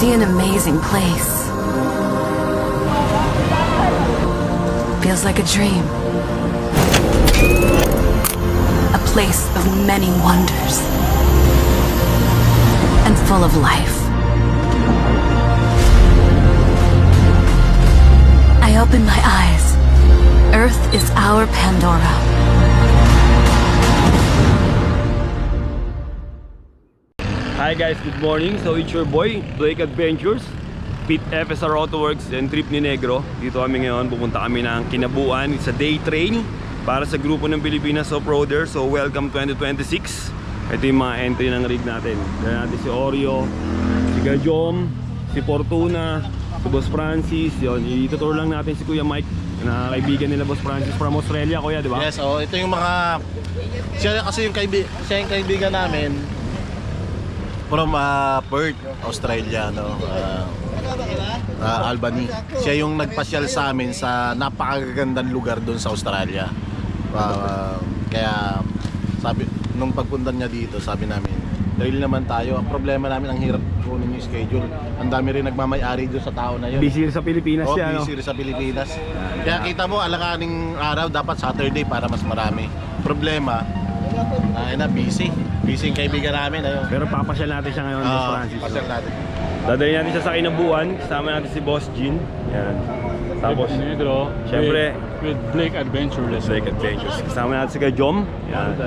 be an amazing place. Feels like a dream. A place of many wonders. And full of life. I open my eyes. Earth is our Pandora. Hi guys, good morning. So it's your boy, Blake Adventures, Pit FSR Autoworks and Trip ni Negro. Dito kami ngayon, pupunta kami ng Kinabuan. It's a day train para sa grupo ng Pilipinas Off-Roader. So welcome 2026. Ito yung mga entry ng rig natin. Dala natin si Oreo, si Gajom, si Fortuna, si Boss Francis. Yun, itutur lang natin si Kuya Mike na kaibigan nila Boss Francis from Australia, Kuya, di ba? Yes, oh, ito yung mga siya kasi yung kaibigan namin from Perth, Australia, no. Albany. Siya yung nagpasyal sa amin sa napakagandang lugar doon sa Australia. Kaya sabi nung pagpunta niya dito, sabi namin, dahil naman tayo, ang problema namin ang hirap kunin yung schedule. Ang dami rin nagmamay-ari doon sa tao na yun. Busy sa Pilipinas siya, no? Busy rin sa Pilipinas. Kaya kita mo, alakaning araw dapat Saturday para mas marami. Problema, busy yung kaibigan namin. Ayun. Pero papasyal natin siya ngayon, Boss Francis. Pasyal natin. Dadalhin natin siya sa Kinabuan. Kasama natin si Boss Jean. Yan. Tapos, Negro, syempre, with Blake Adventures. Blake Adventures. Kasama natin si Kuya Jom. Yan.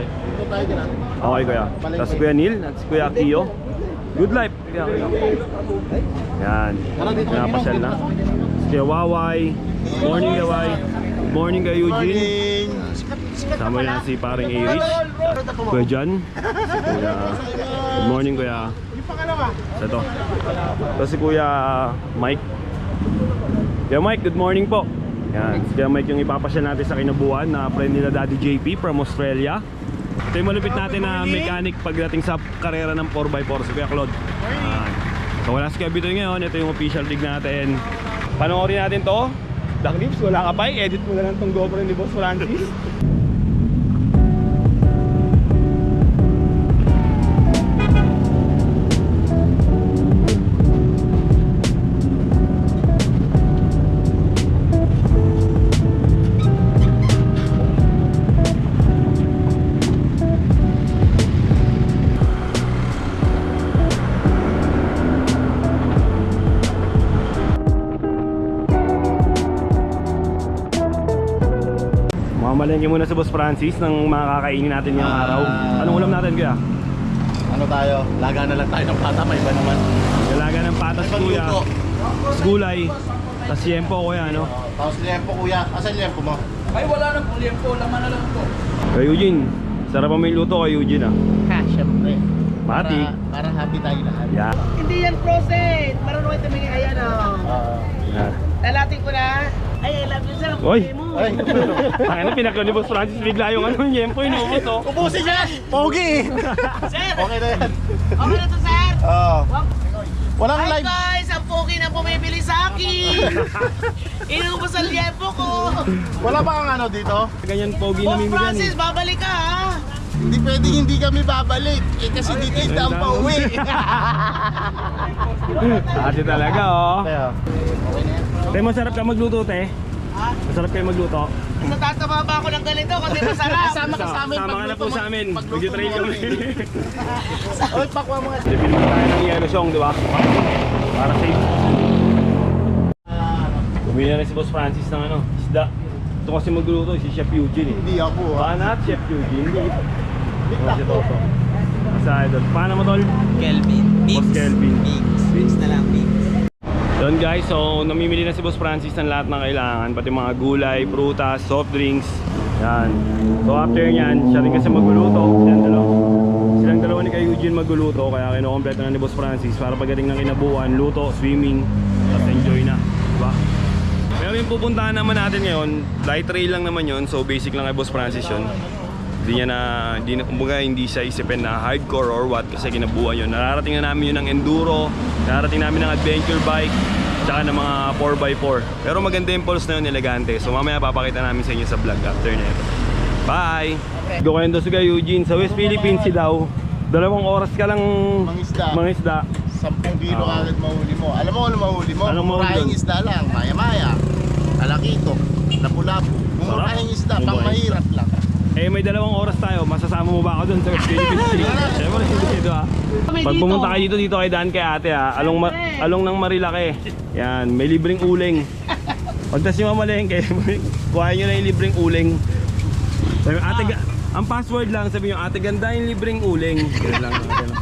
Okay, Kuya. Tapos si Kuya Neil at si Kuya Akio. Good life. Yan. Pinapasyal na. Si Kuya Waway. Good morning, Waway. Good morning, Kuya Eugene. Kasama na si parang Erich. Kuya John. Kuya. Good morning, Kuya. Sa to. Tapos si Kuya Mike. Kuya Mike, good morning po. Yan. Si Kuya Mike yung ipapasyal natin sa Kinabuan na friend nila Daddy JP from Australia. Ito yung malupit natin na mechanic pagdating sa karera ng 4x4 si Kuya Claude. So wala si Kuya Bitoy ngayon. Ito yung official rig natin. Panoorin natin to. Duck Lips, wala ka pa, i-edit mo na lang tong GoPro ni Boss Francis. Mamalengke muna si Boss Francis ng mga kakainin natin ngayong araw. Anong ulam natin, Kuya? Ano tayo? Laga na lang tayo ng pata, may iba naman. Laga ng patas, Kuya. Tapos gulay. Tapos yempo, Kuya, ano? Tapos liempo, kuya. Asan liempo mo? Ay, wala nang liempo, laman na lang po. Kay Eugene. Sarap pa may luto kay Eugene, ah. Ha, syempre. Mati. Para happy tayo lahat. Yeah. Hindi yan process. Marunong ito may ayan o. Yeah. Lalating ko na. Ay, I love you sir. Oy! Mo. Ang ano, pinaklo ni Boss Francis bigla yung ano, yung yempo, inuubos, oh. Ubusin niya! Pogi! Sir! Okay na yan. Okay na to sir. Oo. Walang Hi live. guys! Ang pogi na bumibili sa akin. Inubos ang liempo ko. Wala pa kang ano dito? Ganyan pogi Boss namimigyan, Francis, babalik ka ha. Hindi pwedeng hindi kami babalik. Kasi dito ang pauwi. Ate talaga, oh. Kaya. Te, masarap ka magluto, te. Masarap kayo magluto. Natatama ba ako ng ganito kasi masarap. Kasama ka sa amin. Sama ka na po sa amin. Mag-trail kami. Oy, pakwa mo nga. Bibili mo tayo ng yellow song, di ba? Para safe. Bumili na rin si Boss Francis ng ano, isda. Ito kasi magluto, si Chef Eugene, eh. Hindi ako Baka na, Chef Eugene. Si Toto. Sa idol. Paano mo, tol? Kelvin. Boss Kelvin. Mix na lang, mix. Yun guys, so namimili na si Boss Francis ng lahat ng kailangan, pati mga gulay, prutas, soft drinks. Yan. So after nyan, siya rin kasi magluluto. Silang dalawa ni kay Eugene magluluto, kaya kinukompleto na ni Boss Francis para pagdating ng Kinabuan, luto, swimming, at enjoy na, diba? Pero yung pupuntahan naman natin ngayon, light trail lang naman yun, so basic lang kay Boss Francis yun. Kumbaga hindi siya isipin na hardcore or what kasi Kinabuan yun. Nararating na namin yun ng enduro, nararating namin ng adventure bike, tsaka ng mga 4x4. Pero maganda yung pulse na yun, elegante. So mamaya papakita namin sa inyo sa vlog after na ito. Bye! Go kayo doon sa Eugene, sa West Philippines daw. 2 oras ka lang Mangisda. mangisda. 10 kilo agad mahuli mo. Alam mo ano mahuli mo? Anong mahuli Murahing doon? isda lang, maya-maya. Alakito, lapu-lapu. Murahing isda, pang mahirap lang. Eh may 2 oras tayo, masasama mo ba ako dun sa Philippine Street? Siyempre hindi dito ha. Pag pumunta kayo dito kay daan kay ate ha, along ng Marilake. Yan, may libreng uling. Pagtas nyo mamalengke, kuhain nyo na yung libreng uling. Sabi, ate, ang password lang, sabi nyo, ate ganda yung libreng uling. Ganun lang, ate lang.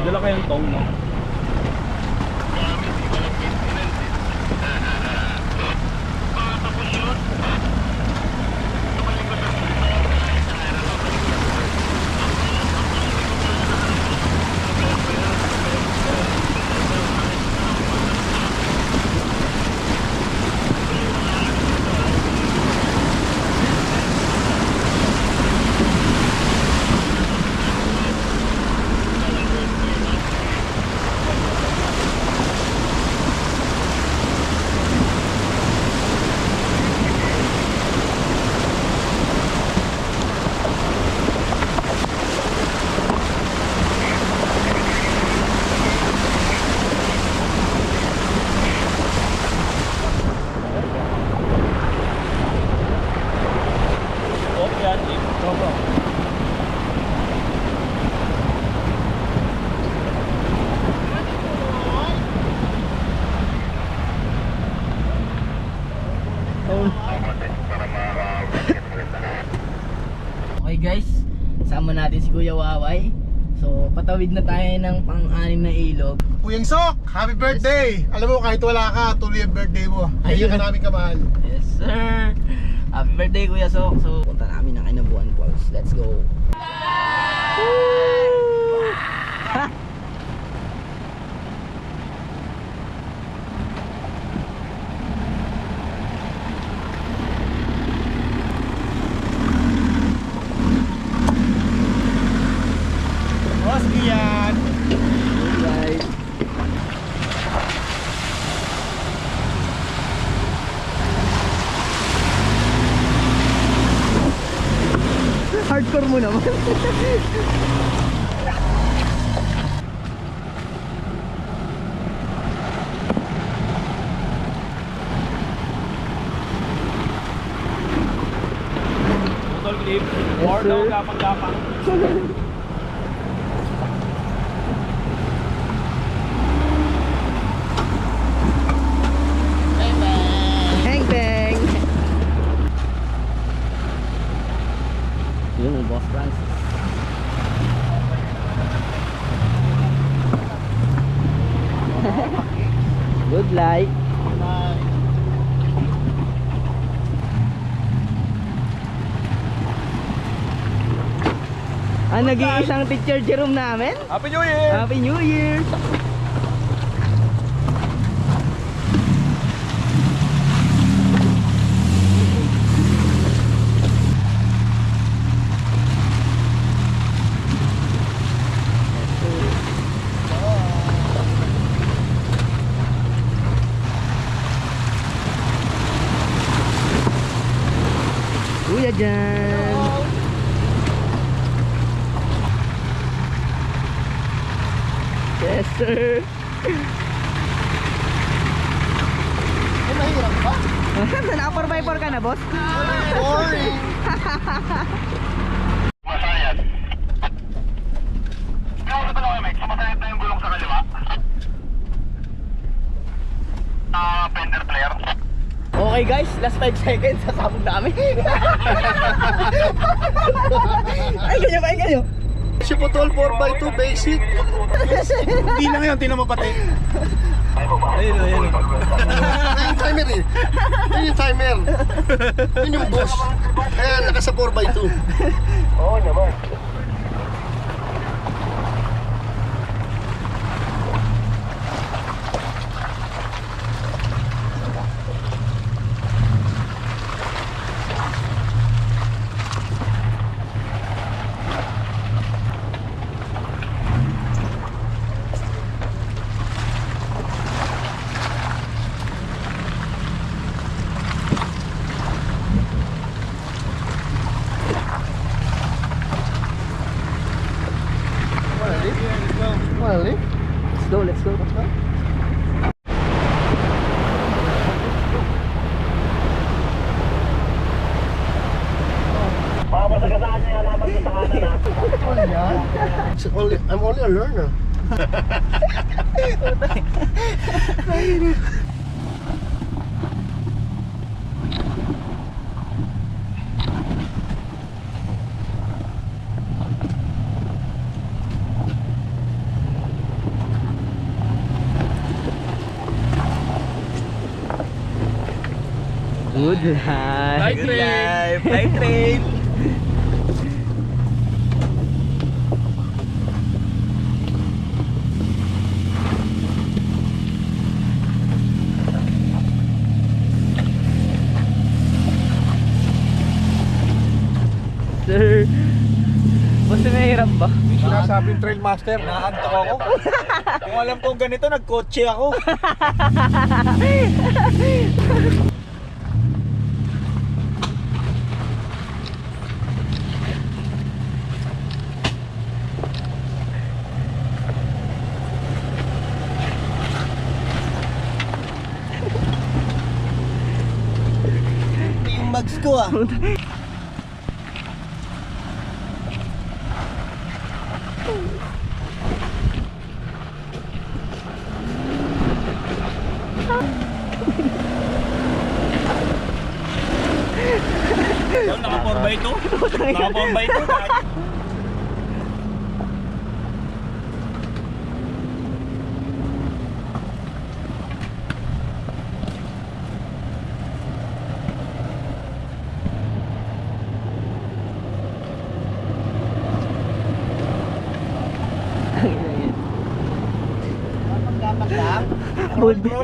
Dala kayong tong, no? Okay guys, sama natin si Kuya Waway. So patawid na tayo ng pang-anim na ilog. Kuyang Sok, happy birthday! Alam mo, kahit wala ka, tuloy ang birthday mo. Ayun ka namin kamahal. Yes sir! Happy birthday Kuya Sok! So punta namin ng Kinabuan Falls. Let's go! Boss Ian! Guys! Hardcore mo naman. Tol clip, war daw gapang-gapang. Good light. Nag-iisang teacher Jerome namin. Happy New Year! Happy New Year! Kuya dyan! Yes, sir. Ay, mahirap ba? Naka 4x4 ka na, boss? Boring! Masayad. Yung sa tanong, Mike, sumasayad na yung gulong sa kaliwa. Fender player. Okay guys, last 5 seconds, sasabog na kami. Ay, ganyan ba? Ay, ganyan. Si Putol 4x2 basic. Hindi na ngayon, tinan mo pati. Ayun o, ayun o. Ayun yung timer eh. Ayun yung timer. Yun yung boss. Kaya naka sa 4x2. Oo naman. Well, eh? Let's go, let's go, let's go. Mapasagasaan niya yan naman sa kanan na. I'm only a learner. Good life. Good life. Life train. Sir, basta mahirap ba? Sinasabing trail master, nakaantok ako. Kung alam kong ganito, nagkotse ako. Yung mags ko ah. Naka 4x2? Naka 4x2?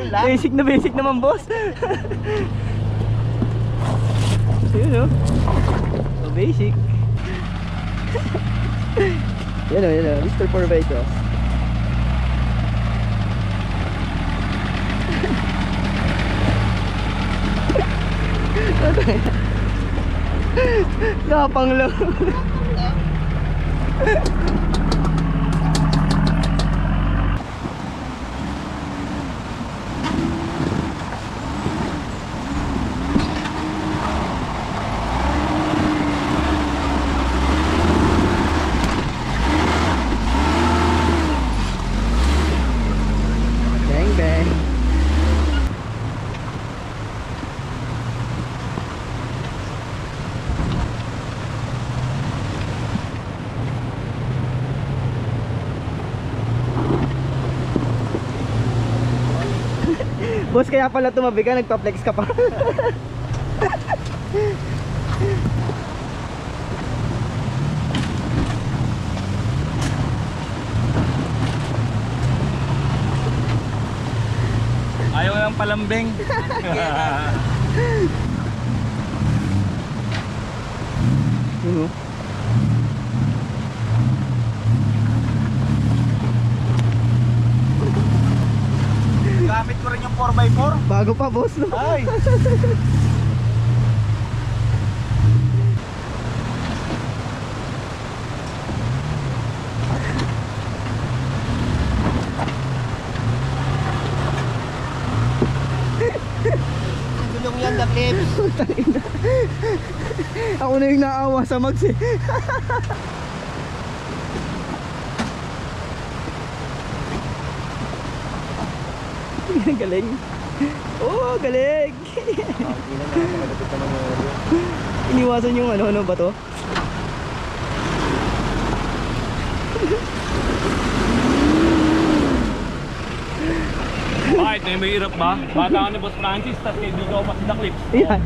Basic na basic naman, boss. Yun o. So basic. Yan o, yan o. Mr. Porbeto. Gapang lang. Bang bang. Boss, kaya pala tumabi ka, nagpa-flex ka pa. Ayaw ng palambing. Yun, oh. Gamit ko rin yung 4x4. Bago pa, boss, no? Ay! Gulong yan, the clips. Ako na yung naawa sa mags eh. Galing. Oh, galing. Iniwasan yung ano ba to? Bakit? May mahirap ba? Bata ka ni Boss Francis, tapos hindi ka pa sila clips. Yan.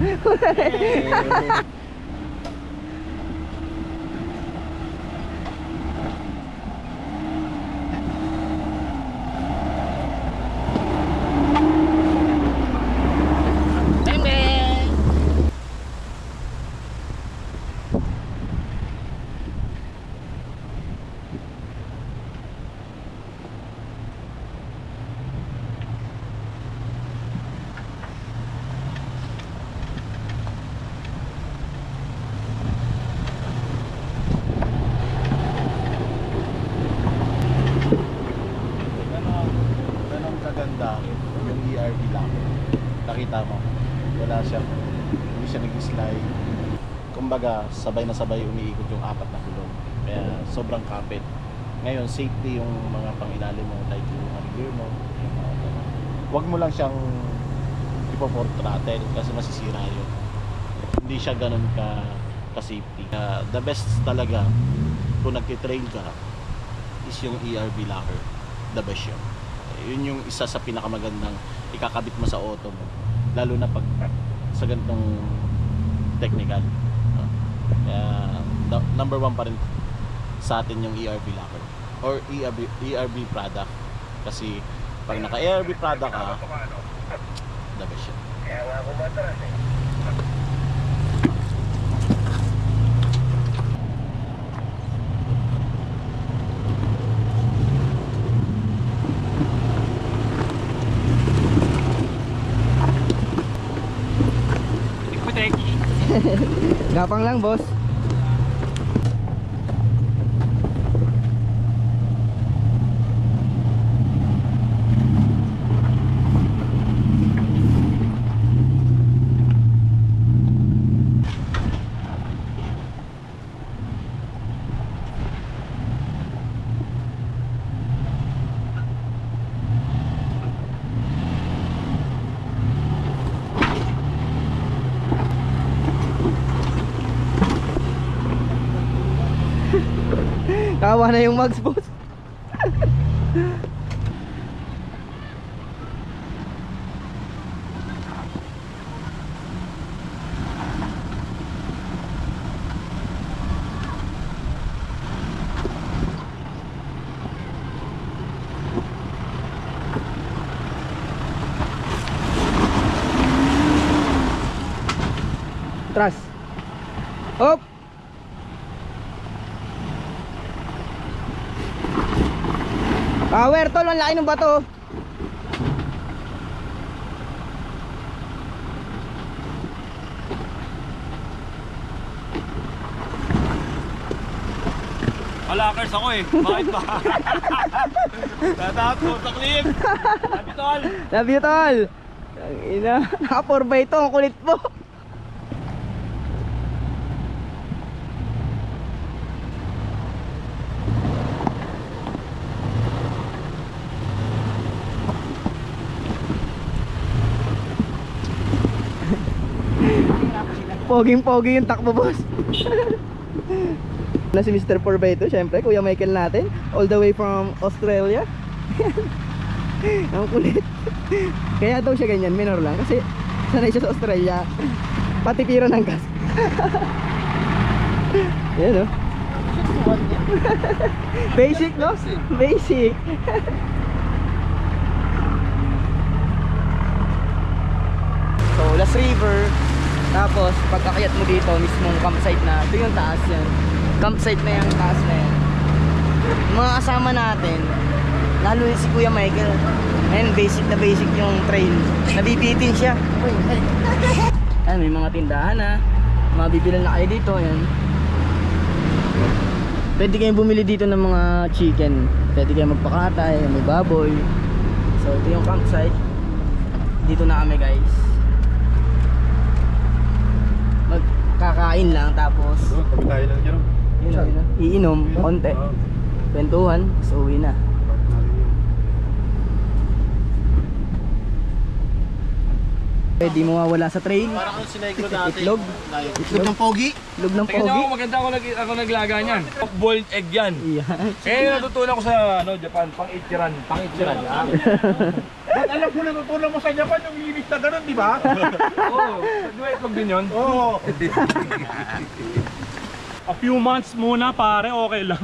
Ganong kaganda yung ERB lang. Nakita mo, wala siya, hindi siya nag-slide. Kumbaga, sabay na sabay umiikot yung apat na gulong. Kaya sobrang kapit. Ngayon, safety yung mga pangilalim mo, like yung gear mo. Yung mga ganun. Huwag mo lang siyang ipo-for throttle kasi masisira yun. Hindi siya ganun ka-safety. The best talaga kung nagtitrain ka is yung ERB locker. The best yun. Yun yung isa sa pinakamagandang ikakabit mo sa auto mo, lalo na pag sa ganitong technical. Kaya number one pa rin sa atin yung ERB locker or ERB product, kasi pag naka ERB product ka, the best yun. Gapang lang, boss. Kawa na yung mags, boss. Tras. Hop. Power, tol, ang laki ng bato. Palakers ako eh. Bakit ba? Tatapos ko sa clip. Sabi tol. Love you, tol. Ang ina, naka 4x2, ang kulit mo. Poging-pogi yung takbo, boss. Na si Mr. 4x2, syempre, Kuya Michael natin, all the way from Australia. Ang kulit. Kaya daw siya ganyan, minor lang. Kasi sanay siya sa Australia. Patitira ng gas. Yan o. Basic, no? Basic. So, Las River. Tapos, pagkakayat mo dito, mismong campsite na. Ito yung taas yan. Campsite na yung taas na yan. Yung mga kasama natin, lalo si Kuya Michael. Ayan, basic na basic yung trail. Nabibitin siya. Ayan, may mga tindahan na. Mabibilan na kayo dito. Ayan. Pwede kayong bumili dito ng mga chicken. Pwede kayong magpakatay, may baboy. So, ito yung campsite. Dito na kami, guys. Magkakain lang, tapos Tayo lang dyan. iinom, konti. Kwentuhan, so uwi na. Pwede mo mawala sa trail. Parang ang sinegro dati. Itlog. Itlog ng pogi. Itlog ng Tingnan pogi. ako, maganda ako naglaga niyan. Boiled egg yan. Yan. Eh, natutunan ko sa Japan, pang-ichiran. Pang-ichiran. Ba't alam ko natutunan mo sa Japan yung linis na gano'n, di ba? Oo, di ba itlog din yun? Oo. A few months muna pare, okay lang.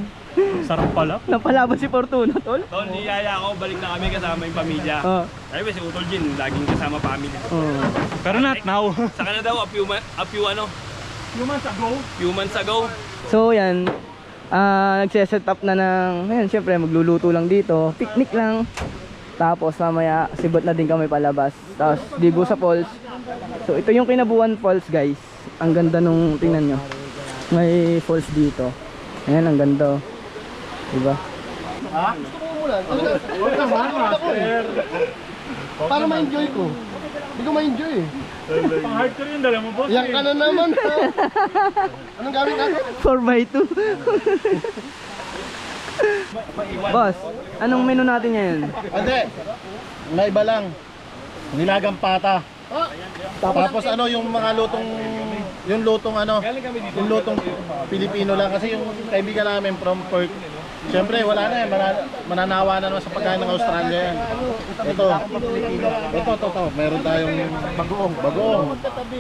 Sarap pala. Napalaban si Fortuna, tol. Tol, niyaya ako, balik na kami kasama yung pamilya. Oh. Ay, si Utol Jin, laging kasama family. Oh. Pero not now. Saka na daw, a few months ago. So yan, nagse-set up na ng, ayan, syempre magluluto lang dito, picnic lang. Tapos mamaya sibot na din kami palabas. Tapos digo sa falls. So ito yung Kinabuan Falls, guys. Ang ganda nung, tingnan nyo. May falls dito. Ayan, ang ganda. Diba? Para ma-enjoy ko. Hindi ko ma-enjoy eh. Pang-hardcore yung dala mo, boss. Yan ka na naman. Anong gamit natin? 4x2. Boss, anong menu natin ngayon? Hindi. May iba lang. Nilagang pata. Tapos ano yung mga lutong yung lutong Pilipino lang kasi yung kaibigan namin from Perth. Siyempre wala na mananawa na naman sa pagkain ng Australia yan. Ito. Meron tayong bagoong.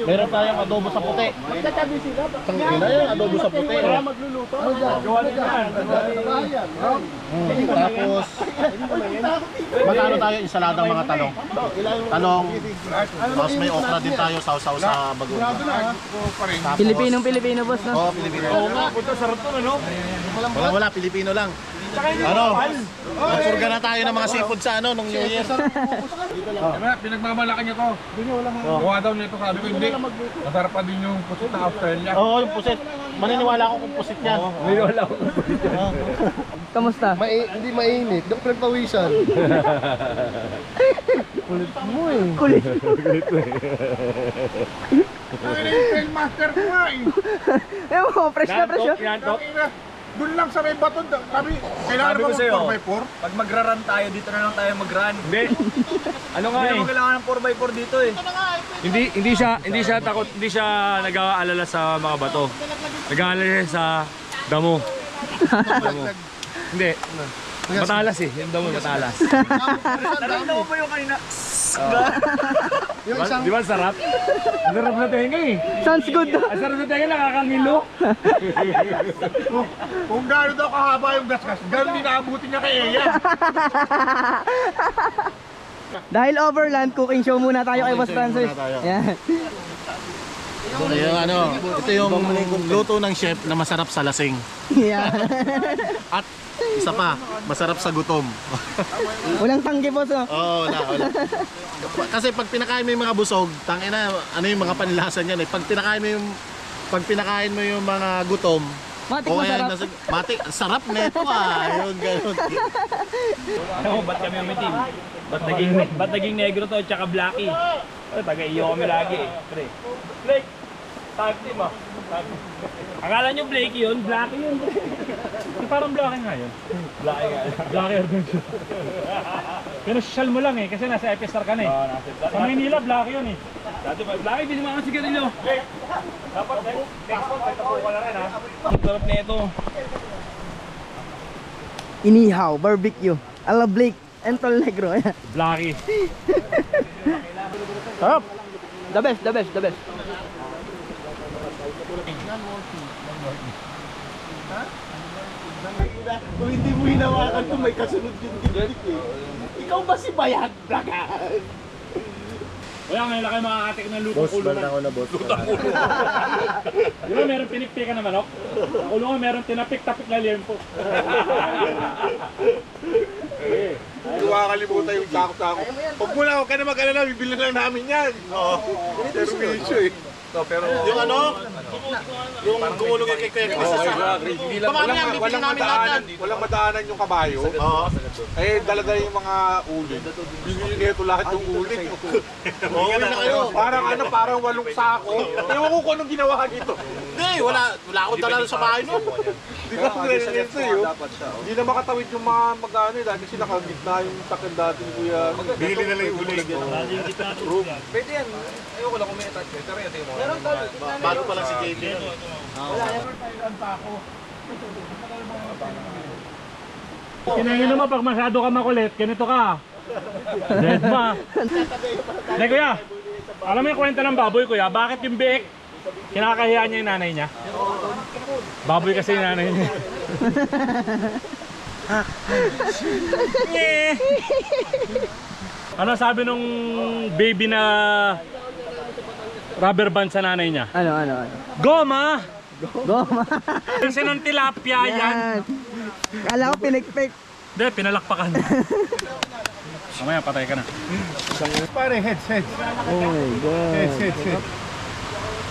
Meron tayong adobo sa puti. Tangina yan, adobo sa puti. Tapos magkano tayo insaladang mga talong. Tapos may okra din tayo sausaw sa bagoong. Pilipinong-Pilipino, boss, no? Oo, Pilipino. Oo nga, wala, Pilipino lang. Ano? Nagpurga na tayo ng mga seafood sa nung New Year. Pinagmamalakan niyo to. Gawa daw nito, sabi ko hindi. Masarap pa din yung pusit ng Australia. Oo, yung pusit. Maniniwala ako kung pusit yan. Wala ako. Kamusta? Hindi mainit. Doon pinagpawisan. Kulit mo eh. Kulit. Ang ina yung trail master ko nga eh. Ewan mo, fresh na fresh, oh. Yantok. Doon lang sa may baton, sabi, kailangan Sabi ba ko sa'yo, mag 4x4? Pag magra-run tayo, dito na lang tayo mag-run. Hindi. Ano nga Hindi eh. naman kailangan ng 4x4 dito eh. Hindi siya takot, hindi siya nag-aalala sa mga bato. Nag-aalala siya sa damo. Damo. Hindi. Matalas eh, yung damo matalas. Naramdaman mo ba yung kanina? Yung isang Di ba sarap? Ang sarap na tenga eh. Sounds good. Ang sarap na tenga, nakakangilo. Kung gano'n daw kahaba yung gasgas, gano'n din naabuti niya kay Eya. Dahil overland, cooking show muna tayo kay Boss Francis. Yan. Ito yung luto ng chef na masarap sa lasing. Yan. At isa pa, masarap sa gutom. Walang tanggi, boss, oh. Oo, wala. Kasi pag pinakain mo yung mga busog, tangina, ano yung mga panlasan yan eh. Pag pinakain mo yung mga gutom, Matik o kaya masarap. matik, sarap neto Yun, ganun. Ano, ba't kami ang team? Ba't naging negro to tsaka blacky? Taga-iyo kami lagi eh. Pre. Blake! Tag team ah. Akala nyo Blakey yun? Blacky yun. Parang Blacky nga yun. Blacky nga. Blacky yun siya. Pero social mo lang eh, kasi nasa FSR ka na eh. Sa Maynila, Blacky yun eh. Dati ba, Blacky, bili mo ang sigarilyo. Dapat next month, nagtapo ka na rin ha. Ang sarap na ito. Inihaw, barbecue. Ala Blake. Entol Negro. Ayan. Blacky. Sarap. The best, the best, the best. Kung hindi mo hinawakan ito, may kasunod yung gintik eh. Ikaw ba si Bayag Blagan? Kaya ngayon lang kayo makakatik ng lutong kulungan. ako na boss. Lutong kulungan. Di ba meron pinikpikan na manok? Ang kulungan meron tinapik-tapik na liempo. Nakakalimutan yung tako-tako. Huwag ka na mag-alala, bibili lang namin yan. Oo. Servisyo eh. No, pero Yung ano? Yung gumulong yung kay Chris sa walang madaanan yung kabayo. Oo. Eh, dala-dala yung mga uling. Bibili ito lahat yung uling. Oo, na kayo. Parang 8 sako. Ewan ko kung anong ginawa dito. Hindi, wala akong dala sa bahay no. Di ba kung ganyan sa'yo? Hindi na makatawid yung mga mag-ano eh. Dahil kasi nakagitna yung sakyan dati ni Kuya. Bili na lang yung uling. Pwede yan. Ayoko lang kung may attach. Pero ito yung mga. Bago pa lang si JP. Kinangin naman pag masyado ka makulit, ganito ka. Dead ma. Hindi kuya, alam mo yung kwento ng baboy kuya, bakit yung biik kinakahiya niya yung nanay niya? Baboy kasi yung nanay niya. Ano sabi nung baby na rubber band sa nanay niya? Ano? Goma! Goma. Kasi ng tilapia yan. Kala ko pinagpik. Hindi, pinalakpakan. Mamaya patay ka na. Pare, heads. Oh my God. Heads.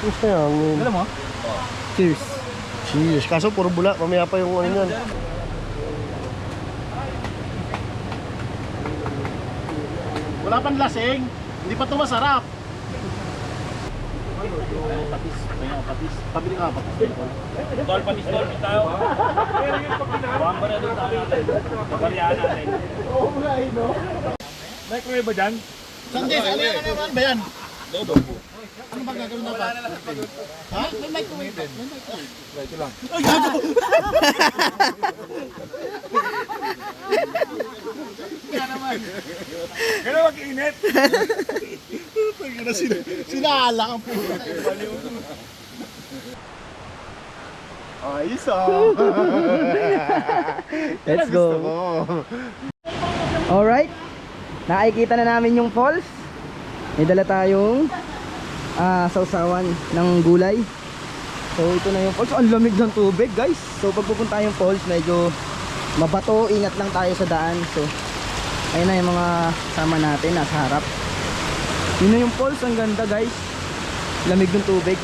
Gusto yung Alam mo? Cheers. cheers. Kaso puro bula. Mamaya pa yung ano yan. Wala pang lasing. Hindi pa ito masarap. Patis. Pabili ka patis. Tol, patis tayo. Huwag ba na doon tayo natin? Pagkariyahan natin. Oo nga eh, no? Microwave ba dyan? Sandi, ano naman ba yan? Ano ba gagawin na ba? Ha? May microwave ba? May microwave. Ito lang. Ay, gago! Kaya mag-init. Sinala kang puta. Ayos Let's go. Alright. Nakikita na namin yung falls. May dala tayong sausawan ng gulay. So ito na yung falls. Ang lamig ng tubig guys. So pag pupunta yung falls medyo mabato. Ingat lang tayo sa daan. So ayun na yung mga sama natin nasa harap. Yun na yung falls. Ang ganda guys. Lamig ng tubig.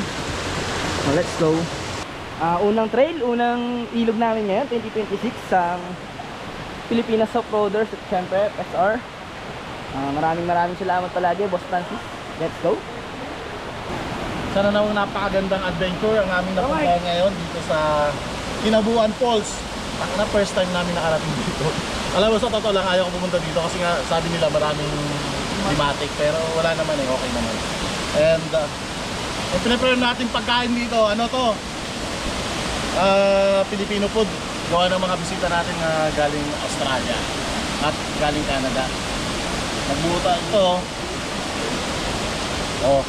So let's go. Unang trail, unang ilog namin ngayon 2026 sa Pilipinas Off-Roaders at syempre SR. Maraming salamat palagi Boss Francis. Let's go. Sana namang napakagandang adventure ang aming napuntahan ngayon dito sa Kinabuan Falls. Na first time namin nakarating dito. Alam mo, sa totoo lang ayaw ko pumunta dito kasi nga sabi nila maraming climatic pero wala naman eh, okay naman. And yung pinaprepare natin pagkain dito, ano to? Filipino food. Gawa ng mga bisita natin na galing Australia at galing Canada. Nagbuta ito. Oh.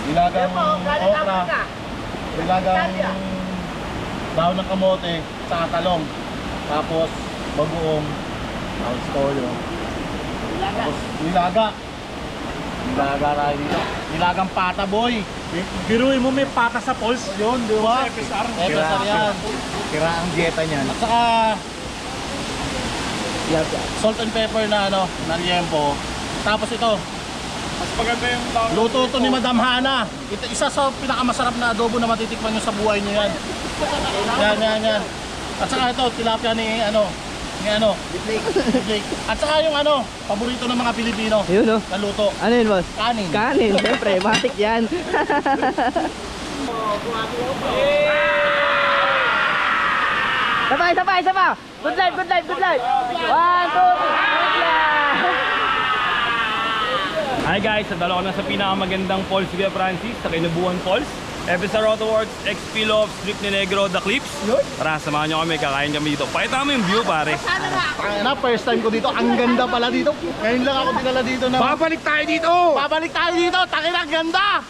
Nilagang okra. Nilagang daon ng kamote sa talong. Tapos bagoong. Tapos toyo. Tapos nilaga. Nilaga tayo dito. Nilagang pata boy. Biruin mo may pata sa falls. Yun, di ba? FSR. FSR yan. Tira ang dieta niyan. At saka salt and pepper na ano, na liempo. Tapos ito, Mas maganda yung tawag. luto to ni Madam Hana. Ito, isa sa pinakamasarap na adobo na matitikman nyo sa buhay nyo yan. Yan. At saka ito, tilapia ni Bitlake. At saka yung ano, paborito ng mga Pilipino Yun oh. na luto. Ano yun boss? Kanin. Kanin, syempre, matik yan. Sabay. Good life. 1, 2, 3. Good life. Hi guys, nadala ko na sa pinakamagandang falls Kuya Francis, sa Kinabuan Falls. FSR Auto Works, XP Love, Strip ni Negro, The Clips. Tara, samahan nyo kami, kakain kami dito. Pakita mo yung view, pare. Na, first time ko dito. Ang ganda pala dito. Ngayon lang ako dinala dito na. Babalik tayo dito! Babalik tayo dito. Takin ang ganda.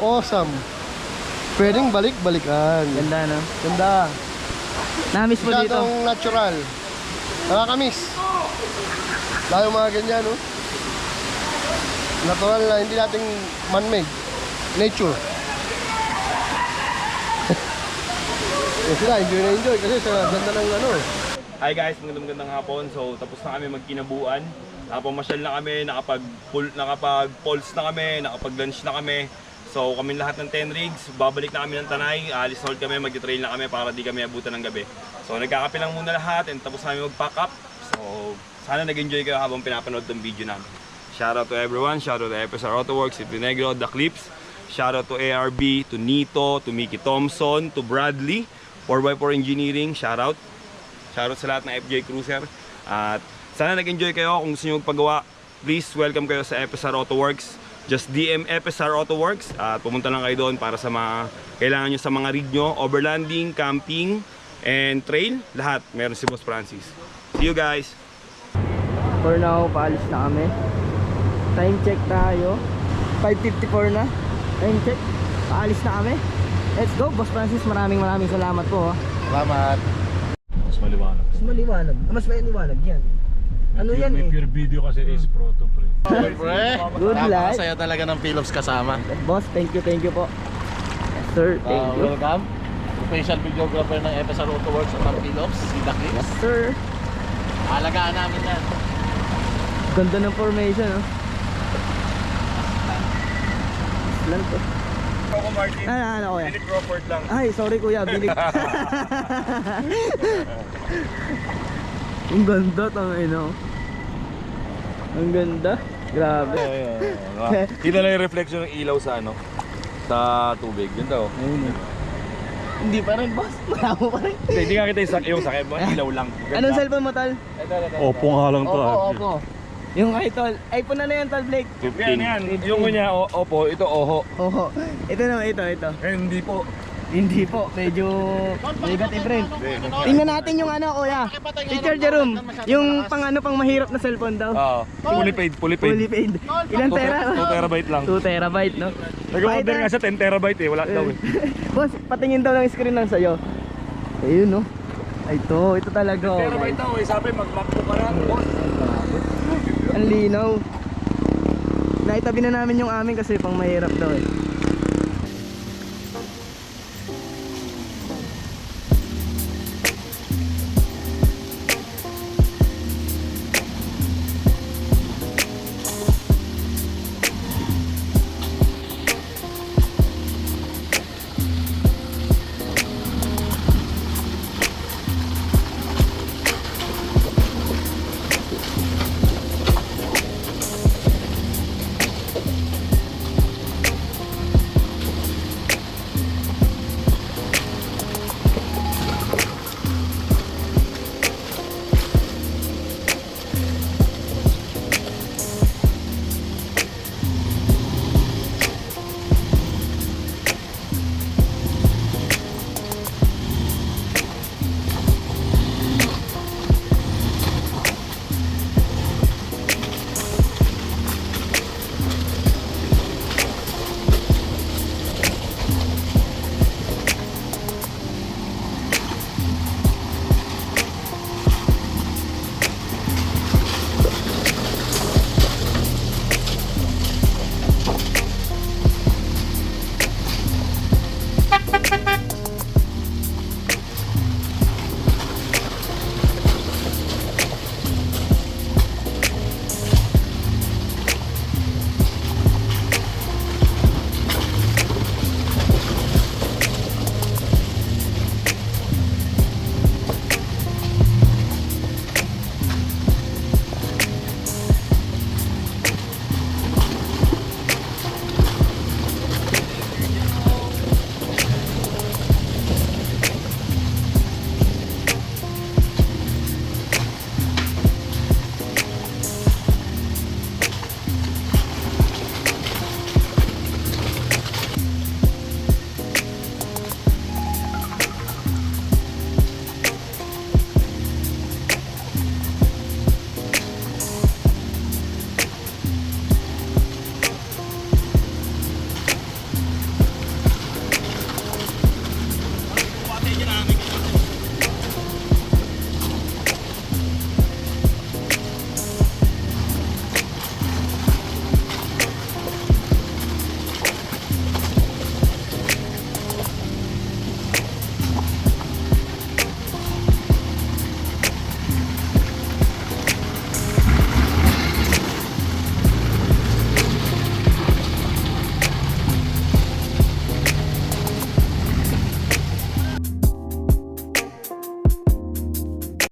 Awesome. Pwedeng balik-balikan. Ganda, no? Ganda. Namiss mo dito. Masyadong natural. Nakakamiss. Lalo mga ganyan, no? Natural na, hindi nating man-made. Nature. Eh sila, enjoy na enjoy kasi sa ganda ng ano. Hi guys, magandang hapon. So, tapos na kami magkinabuan. Nakapamasyal na kami, nakapag-pulse na kami, nakapag-lunch na kami. So, kami lahat ng 10 rigs, babalik na kami ng Tanay, alis na ulit kami, mag-trail na kami para di kami abutan ng gabi. So, nagkakape lang muna lahat and tapos namin mag-pack up. So, sana nag-enjoy kayo habang pinapanood ng video namin. Shoutout to everyone, shoutout to FSR Auto Works, to Negro, The Clips. Shoutout to ARB, to Nito, to Mickey Thompson, to Bradley, 4x4 Engineering, shoutout. Shoutout sa lahat ng FJ Cruiser. At sana nag-enjoy kayo. Kung gusto nyo magpagawa, please welcome kayo sa FSR Auto Works. Just DM FSR Auto Works at pumunta lang kayo doon para sa mga kailangan nyo sa mga rig nyo, overlanding, camping, and trail. Lahat, meron si Boss Francis. See you guys! For now, paalis na kami. Time check tayo. 5:54 na. Time check. Paalis na kami. Let's go, Boss Francis. Maraming salamat po. Salamat. Mas maliwanag. Mas maliwanag. Mas maliwanag yan. Ano yan May pure video kasi is proto pre. Pre, Good luck. Napakasaya talaga ng Philips kasama. Boss, thank you po. Yes, sir, thank you. Welcome. Special videographer ng FSR Auto Works at ng Philips, si The Clips. Yes, sir. Alagaan namin yan. Ganda ng formation, no? Lang to. Ako Martin, Ano, kuya? Philip Crawford lang. Ay, sorry kuya, bilig. Ang ganda, tangina. Ang ganda. Grabe. Kita lang yung reflection ng ilaw sa ano, sa tubig. Ganda oh. Ayun eh. Hindi pa rin, boss. Malabo pa rin. Hindi nga kita yung sakit mo, ilaw lang. Anong cellphone mo, Tol? Opo nga lang to. Opo. Yung kay Tol. iPhone na yan, Tol Blake. 15. Yan. Yung kunya, opo, ito oho. Oo. Ito naman, ito. Hindi po. Hindi po, medyo negative rin. Tingnan natin yung ano, kuya. Teacher Jerome, yung pang mahirap na cellphone daw. Oo. Fully paid. Fully paid. Ilan pera? 2 terabyte lang. 2 terabyte, no? Nag-order nga siya 10 terabyte eh, wala daw eh. Boss, patingin daw ng screen lang sa'yo. Ayun, no? Ay, ito talaga. oh. Terabyte daw eh, sabi mag-macbook ka na. Ang linaw. Naitabi na namin yung amin kasi pang mahirap daw eh.